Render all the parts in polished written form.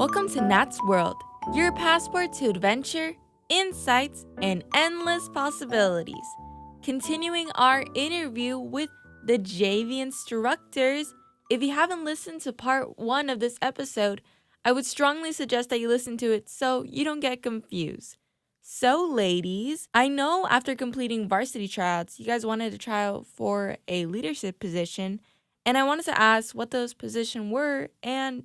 Welcome to Nat's World, your passport to adventure, insights, and endless possibilities. Continuing our interview with the JV instructors, if you haven't listened to part 1 of this episode, I would strongly suggest that you listen to it so you don't get confused. So, ladies, I know after completing varsity tryouts, you guys wanted to try out for a leadership position, and I wanted to ask what those positions were and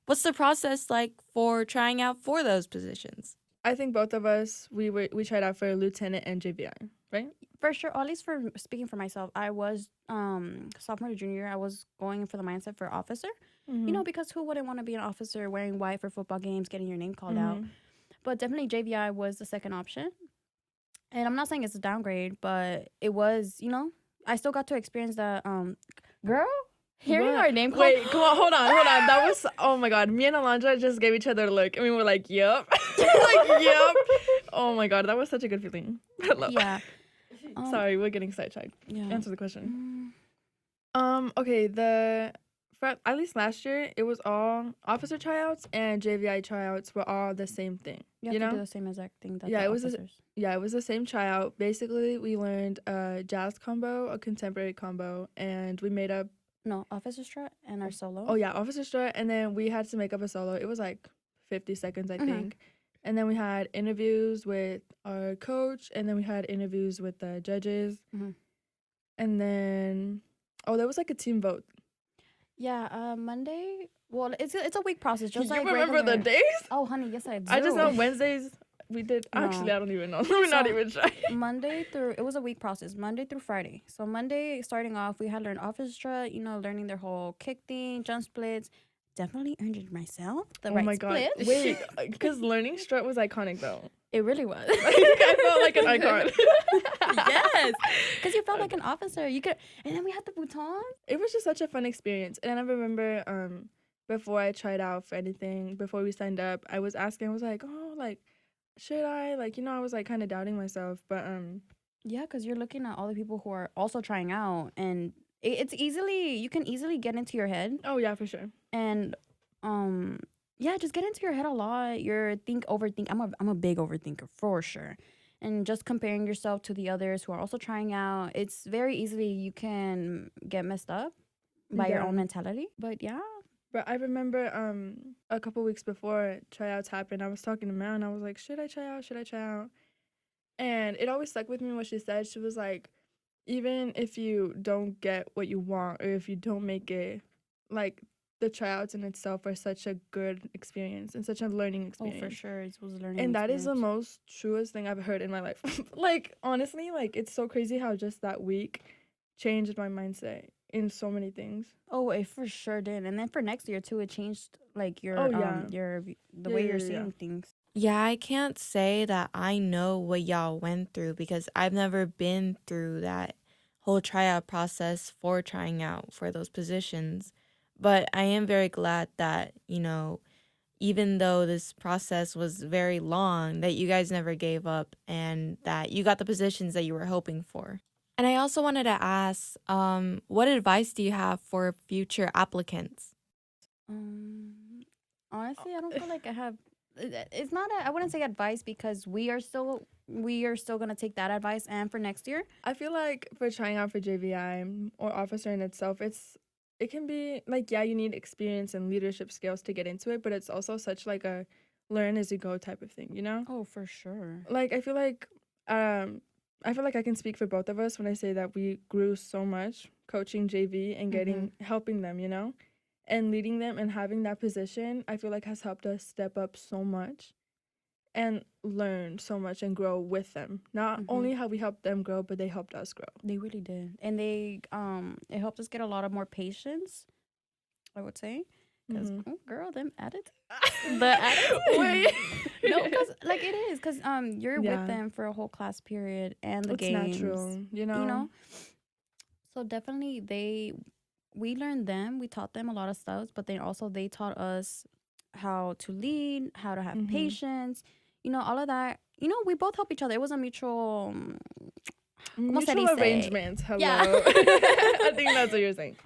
what's the process like for trying out for those positions? I think both of us, we tried out for lieutenant and JVI, right? For sure, or at least for speaking for myself, I was sophomore to junior. I was going for the mindset for officer. You know, because who wouldn't want to be an officer wearing white for football games, getting your name called out? But definitely JVI was the second option. And I'm not saying it's a downgrade, but it was, you know, I still got to experience that. Girl, hearing our name called. Wait, come on, hold on. That was, oh my God. Me and Alondra just gave each other a look and we were like, yep. Yep. Oh my God, that was such a good feeling. Yeah. Sorry, we're getting sidetracked. Yeah. Answer the question. Okay, at least last year, it was all officer tryouts and JVI tryouts were all the same thing. You have to do the same exact thing that Yeah, the it was officers. it was the same tryout. Basically, we learned a jazz combo, a contemporary combo, and we made up. No, officer strut and our solo. Oh yeah, officer strut, and then we had to make up a solo. It was like 50 seconds, I think. And then we had interviews with our coach, and then we had interviews with the judges. And then, there was like a team vote. Yeah, Monday. Well, it's a week process. Just You like remember the days? Oh, honey, yes I do. I just know Wednesdays we did. No. Actually, I don't even know. We're not even trying. Monday through, it was a week process, Monday through Friday. So Monday, starting off, we had learned officer strut, you know, learning their whole kick thing, jump splits. Definitely earned it myself. The right split. Wait, because learning strut was iconic though. It really was. I felt like an icon. Yes, because you felt like an officer. You could, and then we had the bouton. It was just such a fun experience. And I remember before I tried out for anything, before we signed up, I was asking, I was like, oh, like, should I? Like, you know, I was like kind of doubting myself. But yeah, because you're looking at all the people who are also trying out, and you can easily get into your head. Oh yeah, for sure. And yeah, just get into your head a lot. Overthink. I'm a big overthinker for sure. And just comparing yourself to the others who are also trying out, it's very easily you can get messed up by your own mentality. But yeah. But I remember a couple weeks before tryouts happened, I was talking to Mel and I was like, should I try out? Should I try out? And it always stuck with me what she said. She was like, even if you don't get what you want or if you don't make it, like, the tryouts in itself are such a good experience and such a learning experience. Oh, for sure. It was a learning and that experience. is the most truest thing I've heard in my life. Like, honestly, like, it's so crazy how just that week changed my mindset in so many things. Oh, it for sure did. And then for next year, too, it changed, like, the way you're seeing things. Yeah, I can't say that I know what y'all went through because I've never been through that whole tryout process for trying out for those positions. But I am very glad that, you know, even though this process was very long, that you guys never gave up and that you got the positions that you were hoping for. And I also wanted to ask, what advice do you have for future applicants? Honestly, I don't feel like I have. It's not. I wouldn't say advice because we are still gonna take that advice and for next year. I feel like for trying out for JVI or officer in itself, it can be like, yeah, you need experience and leadership skills to get into it, but it's also such like a learn as you go type of thing, you know? Oh, for sure. Like, I feel like I can speak for both of us when I say that we grew so much coaching JV and helping them, you know, and leading them and having that position. I feel like has helped us step up so much and learn so much and grow with them. Not only how we helped them grow, but they helped us grow. They really did, and it helped us get a lot of more patience, I would say. Because girl, them attitude. The attitude. Wait. No, because like it is, because you're with them for a whole class period and the games. Natural, you know. So definitely we learned them. We taught them a lot of stuff, but then also they taught us how to lead, how to have patience. You know, all of that. You know, we both help each other. It was a mutual arrangement. Hello. Yeah. I think that's what you're saying.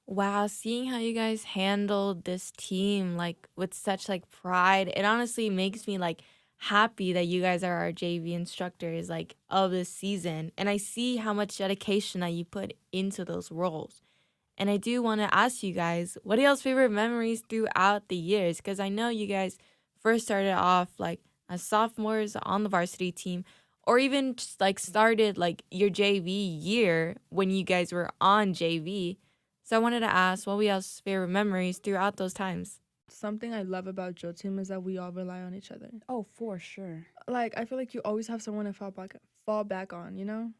Wow, seeing how you guys handled this team like with such like pride, it honestly makes me like happy that you guys are our JV instructors like of this season. And I see how much dedication that you put into those roles. And I do want to ask you guys, what are y'all's favorite memories throughout the years? Because I know you guys first started off like as sophomores on the varsity team, or even just like started like your JV year when you guys were on JV. So I wanted to ask, what were y'all's favorite memories throughout those times? Something I love about Joe team is that we all rely on each other. Oh, for sure. Like I feel like you always have someone to fall back on, you know?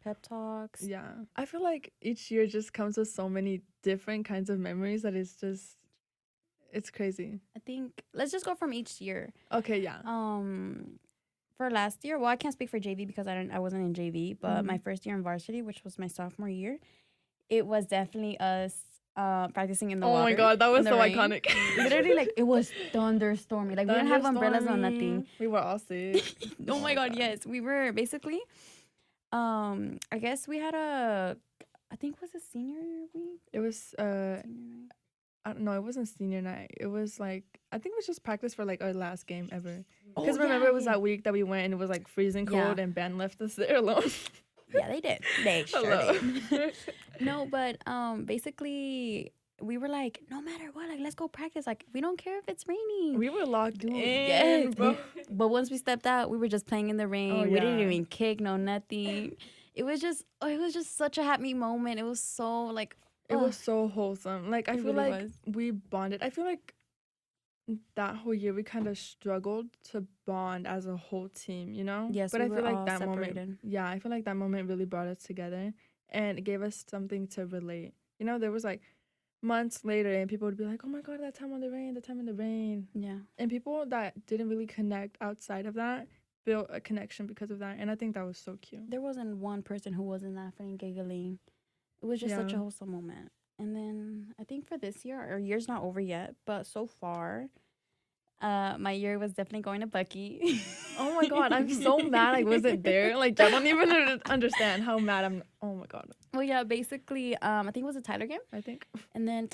Pep talks. Yeah. I feel like each year just comes with so many different kinds of memories that it's crazy. I think let's just go from each year. Okay, yeah. For last year, well, I can't speak for JV because I wasn't in JV, but my first year in varsity, which was my sophomore year, it was definitely us practicing in the water. Oh my god, that was in the so rain. iconic. Literally, like it was thunderstorming. Like we didn't have umbrellas or nothing. We were all sick. Oh my god, yes, we were basically. I guess we had I think it was a senior week. It was Senior night. I don't know, it wasn't senior night. It was like I think it was just practice for like our last game ever. Oh, Because remember it was that week that we went and it was like freezing cold and band left us there alone. Yeah, they did. They sure Hello. did. No, but basically we were like, no matter what, like let's go practice. Like we don't care if it's raining. We were locked in, Yes. bro. But once we stepped out, we were just playing in the rain. Oh, We didn't yeah. even kick, no nothing. It was just such a happy moment. It was so like It was so wholesome. Like I It feel really like was. we bonded. I feel like that whole year we kind of struggled to bond as a whole team, you know? Yes, but we I feel were like all that separated. moment, yeah, I feel like that moment really brought us together and it gave us something to relate. You know, there was like months later and people would be like, "Oh my god, that time on the rain, that time in the rain." Yeah. And people that didn't really connect outside of that built a connection because of that, and I think that was so cute. There wasn't one person who wasn't laughing, giggling. It was just such a Yeah. wholesome moment. And then I think for this year, our year's not over yet, but so far, my year was definitely going to Bucky. Oh my god, I'm so mad I wasn't there. Like I don't even understand how mad I'm. Oh my god, Well, yeah, basically, I think it was a Tyler game. I think. And then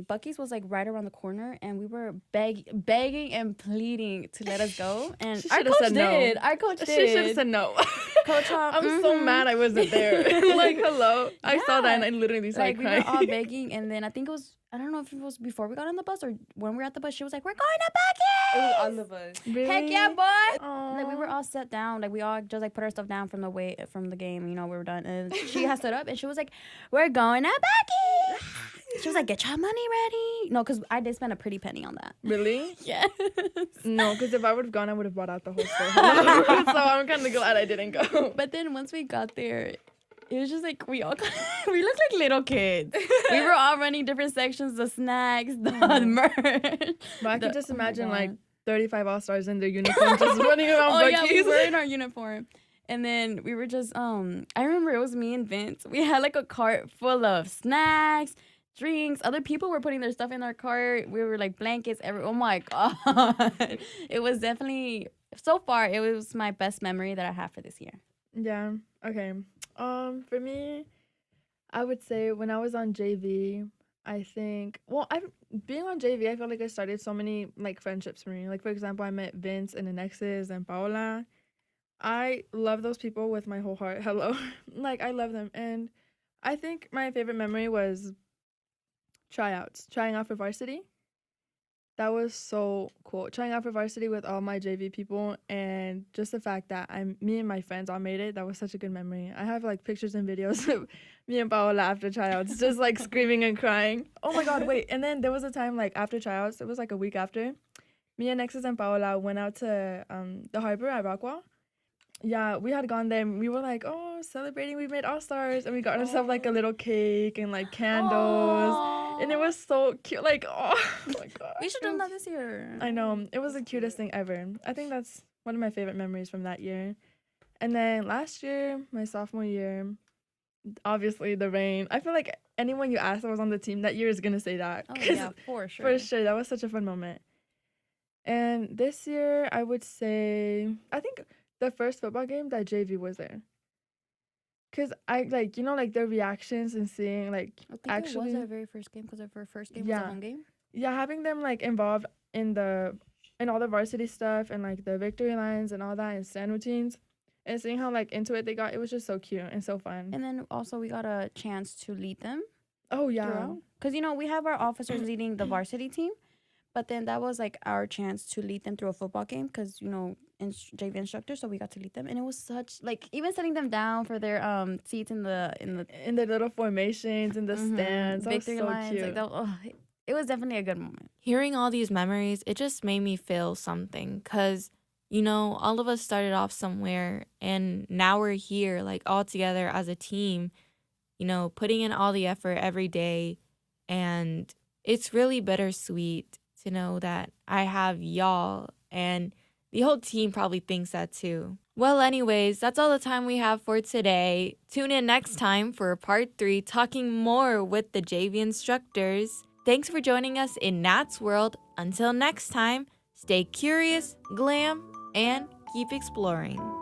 Bucky's was like right around the corner, and we were begging and pleading to let us go. And She our shoulda coach said no. did. Our coach She should have did. said no. Coach, I'm so mad I wasn't there. Like hello, I saw that and I literally started like we crying. were all begging, and then I think it was, I don't know if it was before we got on the bus or when we were at the bus. She was like, "We're going to Bucky." It was on the bus. Really? Heck yeah, boy! Aww. Like we were all set down, like we all just like put our stuff down from the game. You know, we were done, and she had stood up and she was like, "We're going to Bucky." She was like, "Get your money ready." No, because I did spend a pretty penny on that. Really? Yes. No, because if I would have gone, I would have bought out the whole store. So I'm kind of glad I didn't go. But then once we got there, it was just like we looked like little kids. We were all running different sections, the snacks, the merch. But I could just oh my imagine like God. 35 all-stars in their uniform just running around Oh yeah, we Buc-ee's. were in our uniform. And then we were just I remember it was me and Vince. We had like a cart full of snacks, drinks. Other people were putting their stuff in our cart. We were like blankets, oh my god. It was definitely, so far it was my best memory that I have for this year. Yeah. Okay. For me, I would say when I was on JV, I think I've being on JV, I feel like I started so many like friendships for me. Like for example, I met Vince and Alexis and Paola. I love those people with my whole heart. Hello. Like I love them. And I think my favorite memory was trying out for varsity. That was so cool. Trying out for varsity with all my JV people and just the fact that me and my friends all made it, that was such a good memory. I have like pictures and videos of me and Paola after tryouts, just like screaming and crying. Oh my god, wait. And then there was a time like after tryouts, it was like a week after, me and Nexus and Paola went out to the harbor at Rockwall. Yeah, we had gone there and we were like, oh, celebrating, we made all-stars, and we got ourselves like a little cake and like candles. And it was so cute. Like, oh my god. We should have done that this year. I know. It was the cutest thing ever. I think that's one of my favorite memories from that year. And then last year, my sophomore year, obviously the rain. I feel like anyone you ask that was on the team that year is going to say that. Oh 'Cause yeah, for sure. for sure. That was such a fun moment. And this year, I would say, I think the first football game that JV was there. Cause I like, like their reactions and seeing like I think it actually, was our very first game because our first game was a yeah, home game. yeah, having them like involved in all the varsity stuff and like the victory lines and all that and stand routines, and seeing how like into it they got, it was just so cute and so fun. And then also we got a chance to lead them Oh yeah, throughout. Because, we have our officers leading the varsity team. But then that was like our chance to lead them through a football game because, JV instructor. So we got to lead them. And it was such, like, even setting them down for their seats in in the little formations in the stands, that was victory so lines. cute. Like, it was definitely a good moment. Hearing all these memories, it just made me feel something because, all of us started off somewhere and now we're here, like all together as a team, putting in all the effort every day. And it's really bittersweet to know that I have y'all, and the whole team probably thinks that too. Well, anyways, that's all the time we have for today. Tune in next time for part 3, talking more with the JV instructors. Thanks for joining us in Nat's World. Until next time, stay curious, glam, and keep exploring.